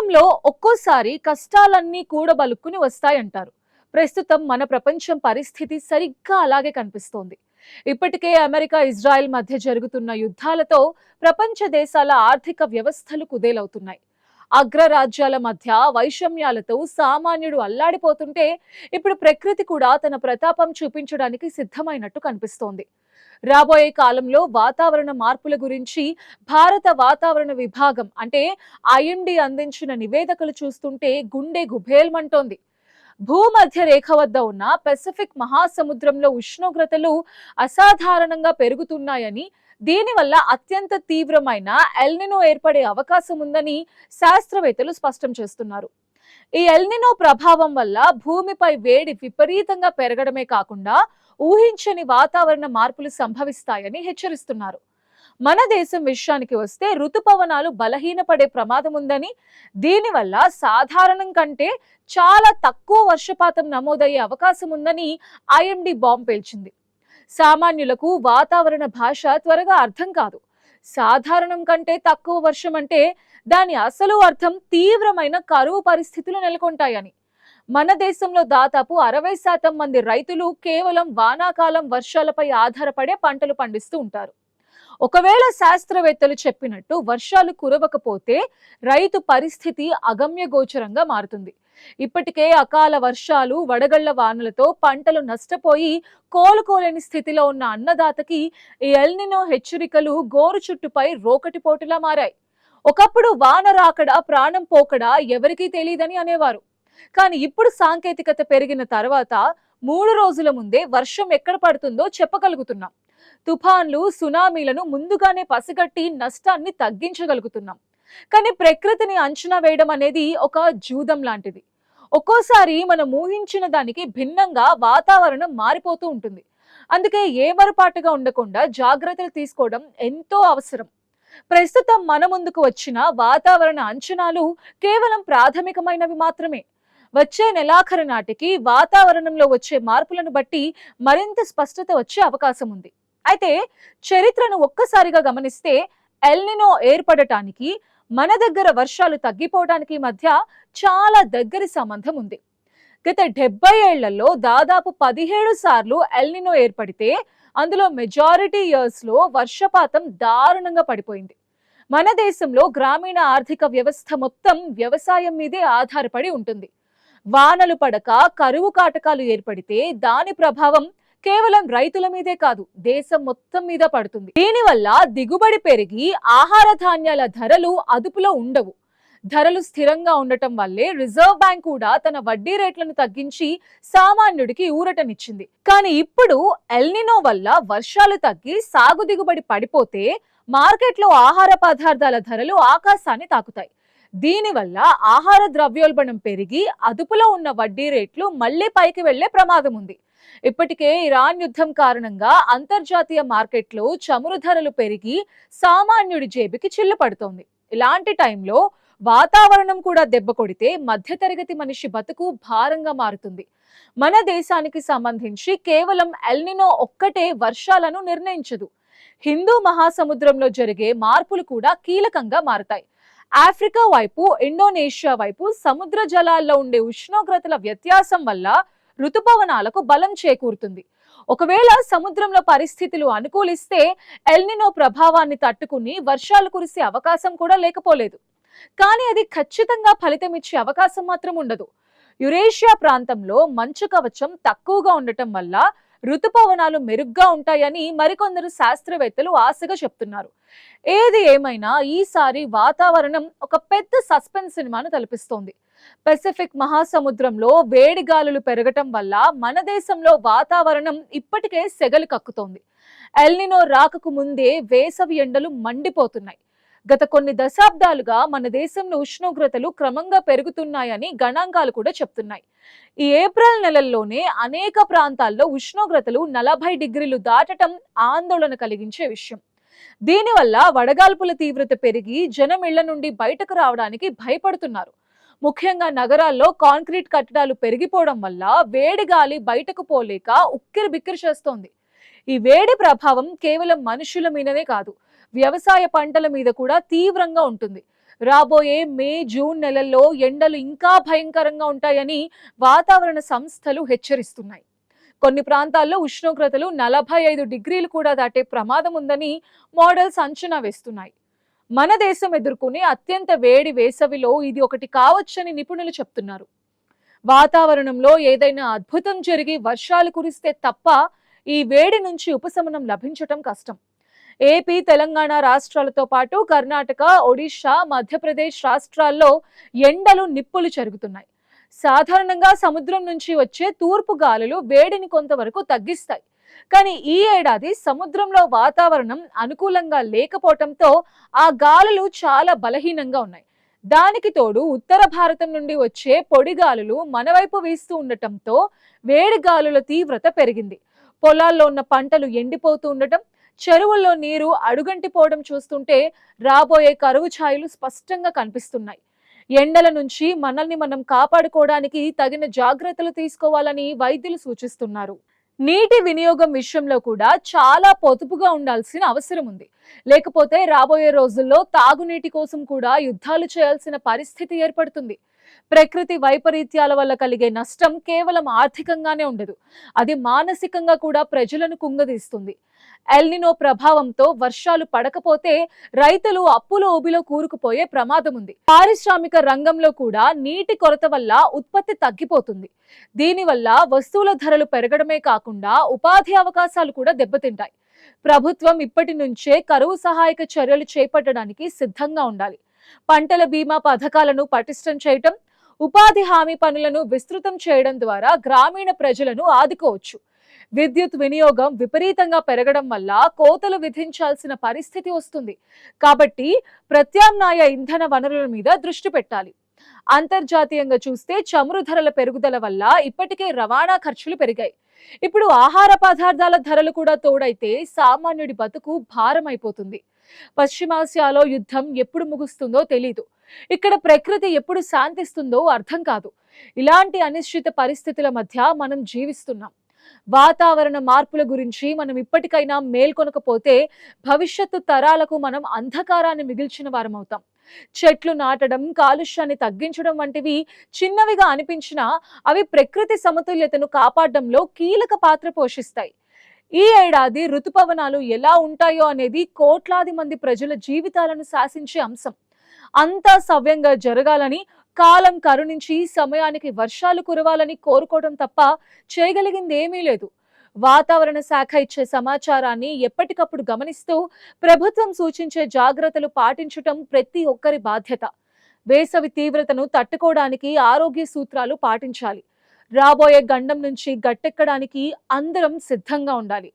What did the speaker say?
జీవితంలో ఒక్కోసారి కష్టాలన్నీ కూడబలుక్కుని వస్తాయంటారు. ప్రస్తుతం మన ప్రపంచం పరిస్థితి సరిగ్గా అలాగే కనిపిస్తోంది. ఇప్పటికే అమెరికా, ఇజ్రాయెల్ మధ్య జరుగుతున్న యుద్ధాలతో ప్రపంచ దేశాల ఆర్థిక వ్యవస్థలు కుదేలవుతున్నాయి. అగ్రరాజ్యాల మధ్య వైషమ్యాలతో సామాన్యుడు అల్లాడిపోతుంటే ఇప్పుడు ప్రకృతి కూడా తన ప్రతాపం చూపించడానికి సిద్ధమైనట్టు కనిపిస్తోంది. రాబోయే కాలంలో వాతావరణ మార్పుల గురించి భారత వాతావరణ విభాగం అంటే ఐఎండీ అందించిన నివేదికలు చూస్తుంటే గుండె గుబేల్మంటోంది. భూమధ్య రేఖ వద్ద ఉన్న పెసిఫిక్ మహాసముద్రంలో ఉష్ణోగ్రతలు అసాధారణంగా పెరుగుతున్నాయని, దీనివల్ల అత్యంత తీవ్రమైన ఎల్నినో ఏర్పడే అవకాశం ఉందని శాస్త్రవేత్తలు స్పష్టం చేస్తున్నారు. ఈ ఎల్నినో ప్రభావం వల్ల భూమిపై వేడి విపరీతంగా పెరగడమే కాకుండా ఊహించని వాతావరణ మార్పులు సంభవిస్తాయని హెచ్చరిస్తున్నారు. మన దేశం విషయానికి వస్తే ఋతుపవనాలు బలహీనపడే ప్రమాదం ఉందని, దీనివల్ల సాధారణం కంటే చాలా తక్కువ వర్షపాతం నమోదయ్యే అవకాశం ఉందని ఐఎండీ బాంబు పేల్చింది. సామాన్యులకు వాతావరణ భాష త్వరగా అర్థం కాదు. సాధారణం కంటే తక్కువ వర్షం అంటే దాని అసలు అర్థం తీవ్రమైన కరువు పరిస్థితులు నెలకొంటాయని. మన దేశంలో దాదాపు 60% మంది రైతులు కేవలం వానాకాలం వర్షాలపై ఆధారపడే పంటలు పండిస్తూ ఉంటారు. ఒకవేళ శాస్త్రవేత్తలు చెప్పినట్టు వర్షాలు కురవకపోతే రైతు పరిస్థితి అగమ్యగోచరంగా మారుతుంది. ఇప్పటికే అకాల వర్షాలు, వడగళ్ల వానలతో పంటలు నష్టపోయి కోలుకోలేని స్థితిలో ఉన్న అన్నదాతకి ఈ ఎల్నినో హెచ్చరికలు గోరు చుట్టుపై రోకటిపోటులా మారాయి. ఒకప్పుడు వాన రాకడా ప్రాణం పోకడా ఎవరికీ తెలియదని అనేవారు. కానీ ఇప్పుడు సాంకేతికత పెరిగిన తర్వాత 3 రోజుల ముందే వర్షం ఎక్కడ పడుతుందో చెప్పగలుగుతున్నాం. తుఫాన్లు, సునామీలను ముందుగానే పసిగట్టి నష్టాన్ని తగ్గించగలుగుతున్నాం. కానీ ప్రకృతిని అంచనా వేయడం అనేది ఒక జూదం లాంటిది. ఒక్కోసారి మనం ఊహించిన దానికి భిన్నంగా వాతావరణం మారిపోతూ ఉంటుంది. అందుకే ఏమరపాటుగా ఉండకుండా జాగ్రత్తలు తీసుకోవడం ఎంతో అవసరం. ప్రస్తుతం మన ముందుకు వచ్చిన వాతావరణ అంచనాలు కేవలం ప్రాథమికమైనవి మాత్రమే. వచ్చే నెలాఖరు నాటికి వాతావరణంలో వచ్చే మార్పులను బట్టి మరింత స్పష్టత వచ్చే అవకాశం ఉంది. అయితే చరిత్రను ఒక్కసారిగా గమనిస్తే ఎల్నినో ఏర్పడటానికి, మన దగ్గర వర్షాలు తగ్గిపోవడానికి మధ్య చాలా దగ్గరి సంబంధం ఉంది. గత 70 ఏళ్లలో దాదాపు 17 సార్లు ఎల్నినో ఏర్పడితే అందులో మెజారిటీ ఇయర్స్ లో వర్షపాతం దారుణంగా పడిపోయింది. మన దేశంలో గ్రామీణ ఆర్థిక వ్యవస్థ మొత్తం వ్యవసాయం మీదే ఆధారపడి ఉంటుంది. వానలు పడక కరువు కాటకాలు ఏర్పడితే దాని ప్రభావం కేవలం రైతుల మీదే కాదు, దేశం మొత్తం మీద పడుతుంది. దీనివల్ల దిగుబడి పెరిగి ఆహార ధాన్యాల ధరలు అదుపులో ఉండవు. ధరలు స్థిరంగా ఉండటం వల్లే రిజర్వ్ బ్యాంక్ కూడా తన వడ్డీ రేట్లను తగ్గించి సామాన్యుడికి ఊరటనిచ్చింది. కానీ ఇప్పుడు ఎల్నినో వల్ల వర్షాలు తగ్గి సాగు దిగుబడి పడిపోతే మార్కెట్లో ఆహార పదార్థాల ధరలు ఆకాశాన్ని తాకుతాయి. దీనివల్ల ఆహార ద్రవ్యోల్బణం పెరిగి అదుపులో ఉన్న వడ్డీ రేట్లు మళ్లీ పైకి వెళ్లే ప్రమాదం ఉంది. ఇప్పటికే ఇరాన్ యుద్ధం కారణంగా అంతర్జాతీయ మార్కెట్లో చమురు ధరలు పెరిగి సామాన్యుడి జేబుకి చిల్లు పడుతోంది. ఇలాంటి టైంలో వాతావరణం కూడా దెబ్బ కొడితే మధ్యతరగతి మనిషి బతుకు భారంగా మారుతుంది. మన దేశానికి సంబంధించి కేవలం ఎల్నినో ఒక్కటే వర్షాలను నిర్ణయించదు. హిందూ మహాసముద్రంలో జరిగే మార్పులు కూడా కీలకంగా మారతాయి. ఆఫ్రికా వైపు, ఇండోనేషియా వైపు సముద్ర జలాల్లో ఉండే ఉష్ణోగ్రతల వ్యత్యాసం వల్ల ఋతుపవనాలకు బలం చేకూరుతుంది. ఒకవేళ సముద్రంలో పరిస్థితులు అనుకూలిస్తే ఎల్నినో ప్రభావాన్ని తట్టుకుని వర్షాలు కురిసే అవకాశం కూడా లేకపోలేదు. కానీ అది ఖచ్చితంగా ఫలితమిచ్చే అవకాశం మాత్రం ఉండదు. యురేషియా ప్రాంతంలో మంచు కవచం తక్కువగా ఉండటం వల్ల ఋతుపవనాలు మెరుగ్గా ఉంటాయని మరికొందరు శాస్త్రవేత్తలు ఆశగా చెప్తున్నారు. ఏది ఏమైనా ఈసారి వాతావరణం ఒక పెద్ద సస్పెన్స్ సినిమాను తలపిస్తోంది. పెసిఫిక్ మహాసముద్రంలో వేడి గాలులు పెరగటం వల్ల మన దేశంలో వాతావరణం ఇప్పటికే సెగలు కక్కుతోంది. ఎల్నినో రాకకు ముందే వేసవి ఎండలు మండిపోతున్నాయి. గత కొన్ని దశాబ్దాలుగా మన దేశంలో ఉష్ణోగ్రతలు క్రమంగా పెరుగుతున్నాయని గణాంకాలు కూడా చెప్తున్నాయి. ఈ ఏప్రిల్ నెలల్లోనే అనేక ప్రాంతాల్లో ఉష్ణోగ్రతలు 40 డిగ్రీలు దాటడం ఆందోళన కలిగించే విషయం. దీనివల్ల వడగాల్పుల తీవ్రత పెరిగి జనం ఇళ్ల నుండి బయటకు రావడానికి భయపడుతున్నారు. ముఖ్యంగా నగరాల్లో కాంక్రీట్ కట్టడాలు పెరిగిపోవడం వల్ల వేడి గాలి బయటకు పోలేక ఉక్కిరి బిక్కిరి చేస్తోంది. ఈ వేడి ప్రభావం కేవలం మనుషుల మీదనే కాదు, వ్యవసాయ పంటల మీద కూడా తీవ్రంగా ఉంటుంది. రాబోయే మే, జూన్ నెలల్లో ఎండలు ఇంకా భయంకరంగా ఉంటాయని వాతావరణ సంస్థలు హెచ్చరిస్తున్నాయి. కొన్ని ప్రాంతాల్లో ఉష్ణోగ్రతలు 45 డిగ్రీలు కూడా దాటే ప్రమాదం ఉందని మోడల్స్ అంచనా వేస్తున్నాయి. మన దేశం ఎదుర్కొనే అత్యంత వేడి వేసవిలో ఇది ఒకటి కావచ్చని నిపుణులు చెప్తున్నారు. వాతావరణంలో ఏదైనా అద్భుతం జరిగి వర్షాలు కురిస్తే తప్ప ఈ వేడి నుంచి ఉపశమనం లభించటం కష్టం. ఏపీ, తెలంగాణ రాష్ట్రాలతో పాటు కర్ణాటక, ఒడిశా, మధ్యప్రదేశ్ రాష్ట్రాల్లో ఎండలు నిప్పులు చెరుగుతున్నాయి. సాధారణంగా సముద్రం నుంచి వచ్చే తూర్పు గాలులు వేడిని కొంతవరకు తగ్గిస్తాయి. కానీ ఈ ఏడాది సముద్రంలో వాతావరణం అనుకూలంగా లేకపోవడంతో ఆ గాలులు చాలా బలహీనంగా ఉన్నాయి. దానికి తోడు ఉత్తర భారతం నుండి వచ్చే పొడి గాలులు మన వైపు వీస్తూ ఉండటంతో వేడి గాలుల తీవ్రత పెరిగింది. పొలాల్లో ఉన్న పంటలు ఎండిపోతూ ఉండటం, చెరువుల్లో నీరు అడుగంటిపోవడం చూస్తుంటే రాబోయే కరువు ఛాయలు స్పష్టంగా కనిపిస్తున్నాయి. ఎండల నుంచి మనల్ని మనం కాపాడుకోవడానికి తగిన జాగ్రత్తలు తీసుకోవాలని వైద్యులు సూచిస్తున్నారు. నీటి వినియోగం విషయంలో కూడా చాలా పొదుపుగా ఉండాల్సిన అవసరం ఉంది. లేకపోతే రాబోయే రోజుల్లో తాగునీటి కోసం కూడా యుద్ధాలు చేయాల్సిన పరిస్థితి ఏర్పడుతుంది. ప్రకృతి వైపరీత్యాల వల్ల కలిగే నష్టం కేవలం ఆర్థికంగానే ఉండదు, అది మానసికంగా కూడా ప్రజలను కుంగదీస్తుంది. ఎల్నినో ప్రభావంతో వర్షాలు పడకపోతే రైతులు అప్పుల ఊబిలో కూరుకుపోయే ప్రమాదం ఉంది. పారిశ్రామిక రంగంలో కూడా నీటి కొరత వల్ల ఉత్పత్తి తగ్గిపోతుంది. దీనివల్ల వస్తువుల ధరలు పెరగడమే కాకుండా ఉపాధి అవకాశాలు కూడా దెబ్బతింటాయి. ప్రభుత్వం ఇప్పటి నుంచే కరువు సహాయక చర్యలు చేపట్టడానికి సిద్ధంగా ఉండాలి. పంటల బీమా పథకాలను పటిష్టం చేయటం, ఉపాధి హామీ పనులను విస్తృతం చేయడం ద్వారా గ్రామీణ ప్రజలను ఆదుకోవచ్చు. విద్యుత్ వినియోగం విపరీతంగా పెరగడం వల్ల కోతలు విధించాల్సిన పరిస్థితి వస్తుంది. కాబట్టి ప్రత్యామ్నాయ ఇంధన వనరుల మీద దృష్టి పెట్టాలి. అంతర్జాతీయంగా చూస్తే చమురు ధరల పెరుగుదల వల్ల ఇప్పటికే రవాణా ఖర్చులు పెరిగాయి. ఇప్పుడు ఆహార పదార్థాల ధరలు కూడా తోడైతే సామాన్యుడి బతుకు భారం అయిపోతుంది. పశ్చిమాసియాలో యుద్ధం ఎప్పుడు ముగుస్తుందో తెలీదు. ఇక్కడ ప్రకృతి ఎప్పుడు శాంతిస్తుందో అర్థం కాదు. ఇలాంటి అనిశ్చిత పరిస్థితుల మధ్య మనం జీవిస్తున్నాం. వాతావరణ మార్పుల గురించి మనం ఇప్పటికైనా మేల్కొనకపోతే భవిష్యత్తు తరాలకు మనం అంధకారాన్ని మిగిల్చిన వారమవుతాం. చెట్లు నాటడం, కాలుష్యాన్ని తగ్గించడం వంటివి చిన్నవిగా అనిపించినా అవి ప్రకృతి సమతుల్యతను కాపాడడంలో కీలక పాత్ర పోషిస్తాయి. ఈ ఏడాది ఋతుపవనాలు ఎలా ఉంటాయో అనేది కోట్లాది మంది ప్రజల జీవితాలను శాసించే అంశం. అంతా సవ్యంగా జరగాలని, కాలం కరుణించి సమయానికి వర్షాలు కురవాలని కోరుకోవడం తప్ప చేయగలిగింది ఏమీ లేదు. వాతావరణ శాఖ ఇచ్చే సమాచారాన్ని ఎప్పటికప్పుడు గమనిస్తూ ప్రభుత్వం సూచించే జాగ్రత్తలు పాటించటం ప్రతి ఒక్కరి బాధ్యత. వేసవి తీవ్రతను తట్టుకోవడానికి ఆరోగ్య సూత్రాలు పాటించాలి. రాబోయే గండం నుంచి గట్టెక్కడానికి అందరం సిద్ధంగా ఉండాలి.